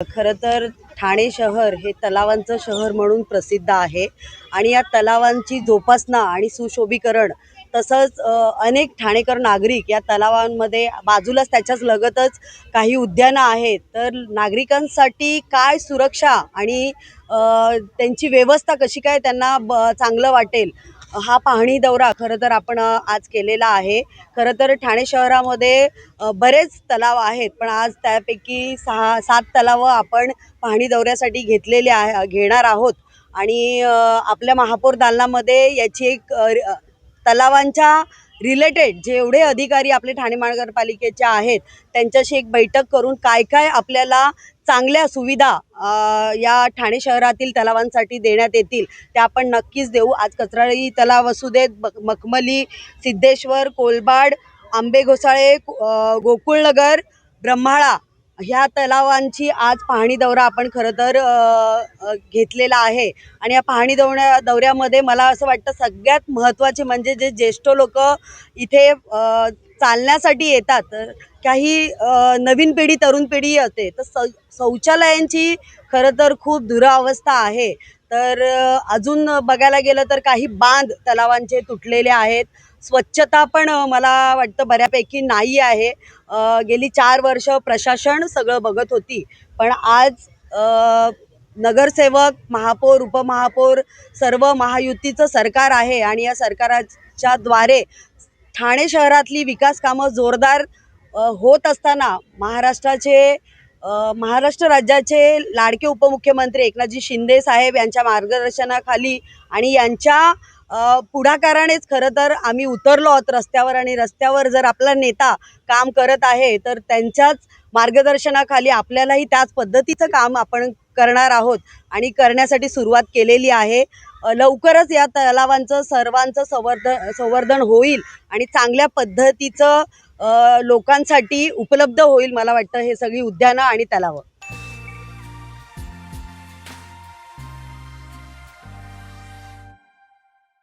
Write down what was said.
खरं तर ठाणे शहर हे तलावांचं शहर म्हणून प्रसिद्ध आहे आणि या तलावांची जोपासना आणि सुशोभीकरण तसंच अनेक ठाणेकर नागरिक या तलावांमध्ये बाजूलाच त्याच्याच लगतच काही उद्यानं आहेत. तर नागरिकांसाठी काय सुरक्षा आणि त्यांची व्यवस्था कशी काय त्यांना चांगलं वाटेल हा पाहणी दौरा खरं तर आपण आज केलेला आहे. खरं तर ठाणे शहरामध्ये बरेच तलाव आहेत, पण आज त्यापैकी 6-7 तलाव आपण पाहणी दौऱ्यासाठी घेणार आहोत. आणि आपल्या महापौर दालनामध्ये याची एक तलावांच्या रिलेटेड जेवढे अधिकारी आपले ठाणे महानगरपालिकेचे आहेत त्यांच्याशी एक बैठक करून काय काय आपल्याला चांगल्या सुविधा या ठाणे शहरातील तलावांसाठी देण्यात येतील त्या आपण नक्कीच देऊ. आज कचराळी तलाव असू देत, मखमली, सिद्धेश्वर, कोलबाड, आंबे घोसाळे, गोकुळनगर, ब्रह्माळा ह्या तलावांची आज पाहणी दौरा आपण खरं तर घेतलेला आहे. आणि या पाहणी दौऱ्यामध्ये मला असं वाटतं सगळ्यात महत्त्वाचे म्हणजे जे ज्येष्ठ लोक इथे चालण्यासाठी येतात, काही नवीन पिढी तरुण पिढी असते, तर शौचालयांची खरं तर खूप दुरावस्था आहे. तर अजून बघायला गेलं तर काही बांध तलावांचे तुटलेले आहेत. स्वच्छता पण मला वाटतं बऱ्यापैकी नाही आहे. गेली 4 वर्ष प्रशासन सगळं बघत होती, पण आज नगरसेवक, महापौर, उपमहापौर सर्व महायुतीचं सरकार आहे आणि या सरकारच्या द्वारे ठाणे शहरातली विकास कामं जोरदार होत असताना महाराष्ट्र राज्याचे लाडके उपमुख्यमंत्री एकनाथजी शिंदे साहेब यांच्या मार्गदर्शनाखाली आणि यांच्या पुढाकारानेच खरं तर आम्ही उतरलो आहोत रस्त्यावर. आणि रस्त्यावर जर आपला नेता काम करत आहे तर त्यांच्याच मार्गदर्शनाखाली आपल्यालाही त्याच पद्धतीचं काम आपण करणार आहोत आणि करण्यासाठी सुरुवात केलेली आहे. लवकरच या तलावांचं सर्वांचं संवर्धन होईल आणि चांगल्या पद्धतीचं लोकांसाठी उपलब्ध होईल. मला वाटतं हे सगळी उद्यानं आणि तलावं